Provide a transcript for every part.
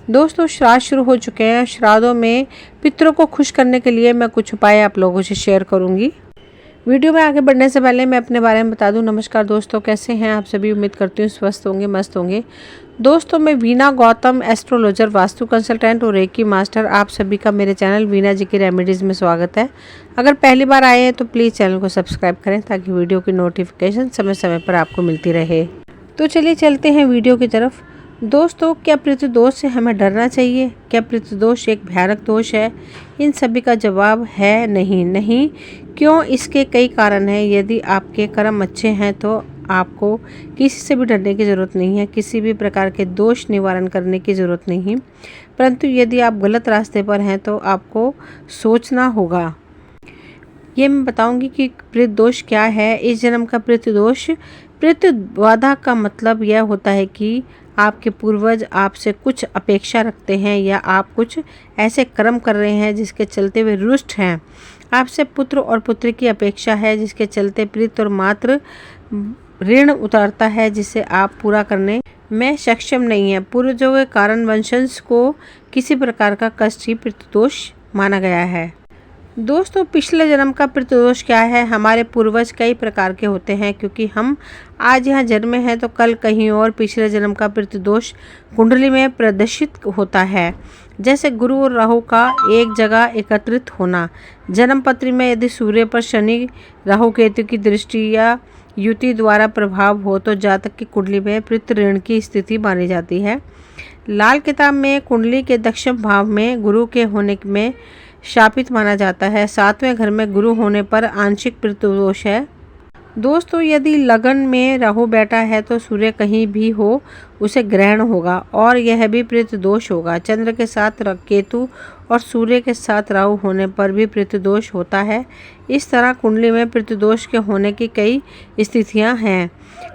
दोस्तों, श्राद्ध शुरू हो चुके हैं। श्राद्धों में पितरों को खुश करने के लिए मैं कुछ उपाय आप लोगों से शेयर करूंगी। वीडियो में आगे बढ़ने से पहले मैं अपने बारे में बता दूं। नमस्कार दोस्तों, कैसे हैं आप सभी। उम्मीद करती हूँ स्वस्थ होंगे, मस्त होंगे। दोस्तों, मैं वीना गौतम, एस्ट्रोलॉजर, वास्तु कंसल्टेंट और रेकी मास्टर। आप सभी का मेरे चैनल वीना जी की रेमेडीज़ में स्वागत है। अगर पहली बार आए हैं तो प्लीज़ चैनल को सब्सक्राइब करें ताकि वीडियो की नोटिफिकेशन समय समय पर आपको मिलती रहे। तो चलिए चलते हैं वीडियो की तरफ। दोस्तों, क्या पितृदोष से हमें डरना चाहिए? क्या पितृदोष एक भयानक दोष है? इन सभी का जवाब है नहीं। क्यों? इसके कई कारण हैं। यदि आपके कर्म अच्छे हैं तो आपको किसी से भी डरने की ज़रूरत नहीं है, किसी भी प्रकार के दोष निवारण करने की ज़रूरत नहीं। परंतु यदि आप गलत रास्ते पर हैं तो आपको सोचना होगा। ये मैं बताऊंगी कि पितृदोष क्या है। इस जन्म का पितृदोष, पितृबाधा का मतलब यह होता है कि आपके पूर्वज आपसे कुछ अपेक्षा रखते हैं या आप कुछ ऐसे कर्म कर रहे हैं जिसके चलते वे रुष्ट हैं। आपसे पुत्र और पुत्री की अपेक्षा है जिसके चलते पितृ और मातृ ऋण उतारता है जिसे आप पूरा करने में सक्षम नहीं है। पूर्वजों के कारण वंशज को किसी प्रकार का कष्ट ही पितृदोष माना गया है। दोस्तों, पिछले जन्म का पितृदोष क्या है? हमारे पूर्वज कई प्रकार के होते हैं। क्योंकि हम आज यहाँ जन्मे हैं तो कल कहीं और पिछले जन्म का पितृदोष कुंडली में प्रदर्शित होता है। जैसे गुरु और राहु का एक जगह एकत्रित होना। जन्म पत्री में यदि सूर्य पर शनि राहु केतु की दृष्टि या युति द्वारा प्रभाव हो तो जातक की कुंडली में पितृ ऋण की स्थिति मानी जाती है। लाल किताब में कुंडली के दक्षिण भाव में गुरु के होने में शापित माना जाता है। 7वें घर में गुरु होने पर आंशिक पितृदोष है। दोस्तों, यदि लगन में राहु बैठा है तो सूर्य कहीं भी हो उसे ग्रहण होगा और यह भी पितृदोष होगा। चंद्र के साथ केतु और सूर्य के साथ राहु होने पर भी पितृदोष होता है। इस तरह कुंडली में पितृदोष के होने की कई स्थितियां हैं।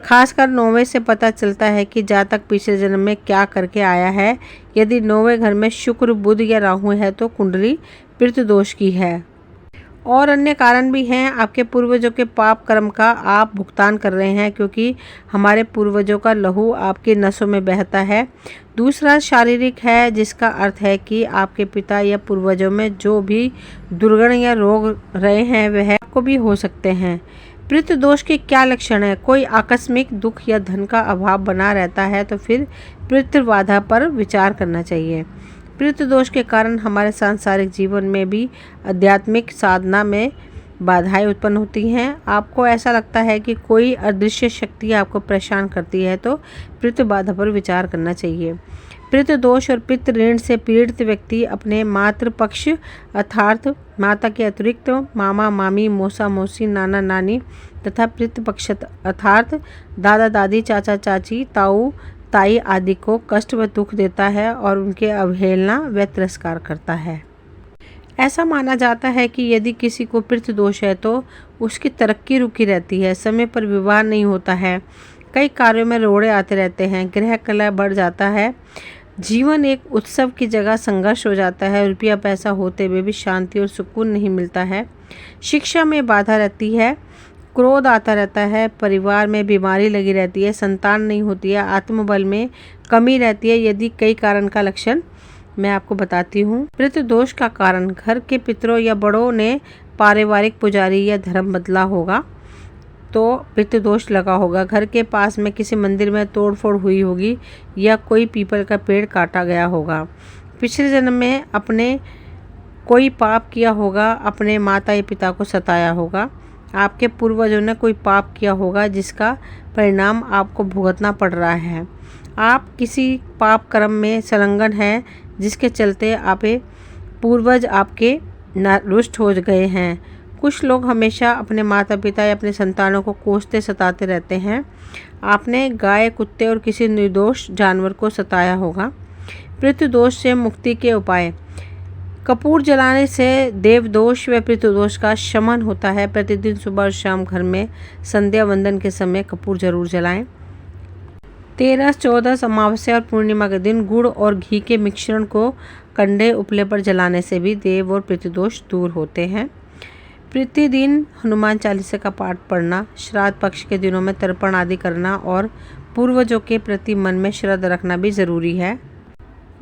खासकर 9वें से पता चलता है कि जातक पिछले जन्म में क्या करके आया है। यदि 9वें घर में शुक्र, बुध या राहु है तो कुंडली पितृदोष की है। और अन्य कारण भी हैं। आपके पूर्वजों के पाप कर्म का आप भुगतान कर रहे हैं क्योंकि हमारे पूर्वजों का लहू आपकी नसों में बहता है। दूसरा शारीरिक है, जिसका अर्थ है कि आपके पिता या पूर्वजों में जो भी दुर्गुण या रोग रहे हैं वह आपको भी हो सकते हैं। पितृदोष के क्या लक्षण है? कोई आकस्मिक दुख या धन का अभाव बना रहता है तो फिर पितृबाधा पर विचार करना चाहिए। पितृदोष के कारण हमारे सांसारिक जीवन में भी आध्यात्मिक साधना में बाधाएं उत्पन्न होती हैं। आपको ऐसा लगता है कि कोई अदृश्य शक्ति आपको परेशान करती है तो पितृबाधा पर विचार करना चाहिए। पितृदोष और पितृ ऋण से पीड़ित व्यक्ति अपने मातृपक्ष अर्थात माता के अतिरिक्त मामा मामी, मौसा मौसी, नाना नानी तथा पितृपक्ष अर्थात दादा दादी, चाचा चाची, ताऊ ताई आदि को कष्ट व दुख देता है और उनके अवहेलना व तिरस्कार करता है। ऐसा माना जाता है कि यदि किसी को पितृदोष है तो उसकी तरक्की रुकी रहती है, समय पर विवाह नहीं होता है, कई कार्यों में रोड़े आते रहते हैं, गृह कलह बढ़ जाता है, जीवन एक उत्सव की जगह संघर्ष हो जाता है, रुपया पैसा होते हुए भी शांति और सुकून नहीं मिलता है, शिक्षा में बाधा रहती है, क्रोध आता रहता है, परिवार में बीमारी लगी रहती है, संतान नहीं होती है, आत्मबल में कमी रहती है। यदि कई कारण का लक्षण मैं आपको बताती हूँ। पितृदोष का कारण घर के पितरों या बड़ों ने पारिवारिक पुजारी या धर्म बदला होगा तो पितृदोष लगा होगा। घर के पास में किसी मंदिर में तोड़फोड़ हुई होगी या कोई पीपल का पेड़ काटा गया होगा। पिछले जन्म में अपने कोई पाप किया होगा, अपने माता या पिता को सताया होगा, आपके पूर्वजों ने कोई पाप किया होगा जिसका परिणाम आपको भुगतना पड़ रहा है। आप किसी पाप कर्म में संलग्न हैं जिसके चलते आपके पूर्वज आपके रुष्ट हो गए हैं। कुछ लोग हमेशा अपने माता पिता या अपने संतानों को कोसते सताते रहते हैं। आपने गाय, कुत्ते और किसी निर्दोष जानवर को सताया होगा। पितृदोष से मुक्ति के उपाय। कपूर जलाने से देवदोष व पितृदोष का शमन होता है। प्रतिदिन सुबह और शाम घर में संध्या वंदन के समय कपूर जरूर जलाएं। 13, 14 अमावस्या और पूर्णिमा के दिन गुड़ और घी के मिश्रण को कंडे उपले पर जलाने से भी देव और पितृदोष दूर होते हैं। प्रतिदिन हनुमान चालीसा का पाठ पढ़ना, श्राद्ध पक्ष के दिनों में तर्पण आदि करना और पूर्वजों के प्रति मन में श्रद्धा रखना भी ज़रूरी है।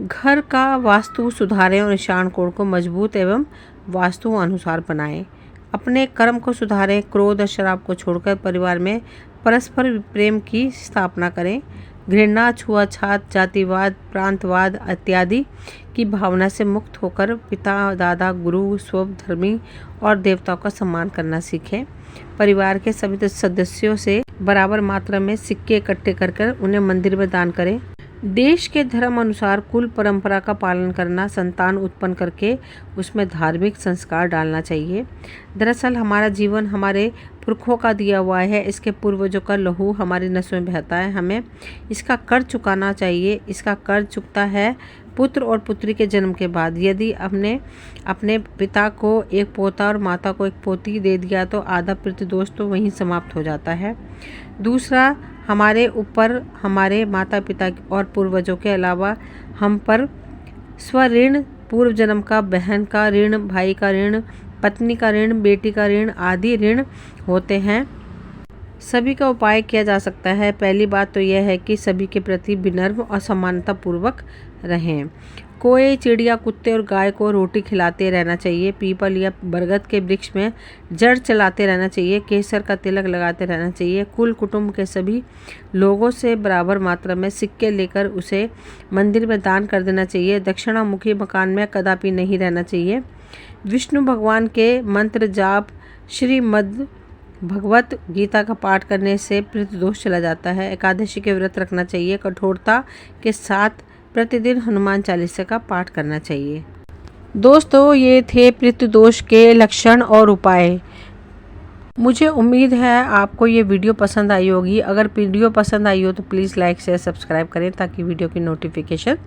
घर का वास्तु सुधारें और ईशान कोण को मजबूत एवं वास्तु अनुसार बनाएं। अपने कर्म को सुधारें, क्रोध और शराब को छोड़कर परिवार में परस्पर प्रेम की स्थापना करें। घृणा, छुआछूत, जातिवाद, प्रांतवाद इत्यादि की भावना से मुक्त होकर पिता, दादा, गुरु, स्वधर्मी और देवताओं का सम्मान करना सीखें। परिवार के सभी सदस्यों से बराबर मात्रा में सिक्के इकट्ठे कर उन्हें मंदिर में दान करें। देश के धर्म अनुसार कुल परंपरा का पालन करना, संतान उत्पन्न करके उसमें धार्मिक संस्कार डालना चाहिए। दरअसल हमारा जीवन हमारे पुरखों का दिया हुआ है, इसके पूर्वजों का लहू हमारी नसों में बहता है। हमें इसका कर्ज चुकाना चाहिए। इसका कर्ज चुकता है पुत्र और पुत्री के जन्म के बाद। यदि हमने अपने पिता को एक पोता और माता को एक पोती दे दिया तो आधा पितृदोष तो वहीं समाप्त हो जाता है। दूसरा, हमारे ऊपर हमारे माता पिता और पूर्वजों के अलावा हम पर स्वऋण, पूर्व जन्म का, बहन का ऋण, भाई का ऋण, पत्नी का ऋण, बेटी का ऋण आदि ऋण होते हैं। सभी का उपाय किया जा सकता है। पहली बात तो यह है कि सभी के प्रति विनम्र और समानता पूर्वक रहें। कोई चिड़िया, कुत्ते और गाय को रोटी खिलाते रहना चाहिए। पीपल या बरगद के वृक्ष में जड़ चलाते रहना चाहिए। केसर का तिलक लगाते रहना चाहिए। कुल कुटुंब के सभी लोगों से बराबर मात्रा में सिक्के लेकर उसे मंदिर में दान कर देना चाहिए। दक्षिणामुखी मकान में कदापि नहीं रहना चाहिए। विष्णु भगवान के मंत्र जाप, श्रीमद् भगवत गीता का पाठ करने से पितृदोष चला जाता है। एकादशी के व्रत रखना चाहिए। कठोरता के साथ प्रतिदिन हनुमान चालीसा का पाठ करना चाहिए। दोस्तों, ये थे पितृदोष के लक्षण और उपाय। मुझे उम्मीद है आपको ये वीडियो पसंद आई होगी। अगर वीडियो पसंद आई हो तो प्लीज़ लाइक शेयर सब्सक्राइब करें ताकि वीडियो की नोटिफिकेशन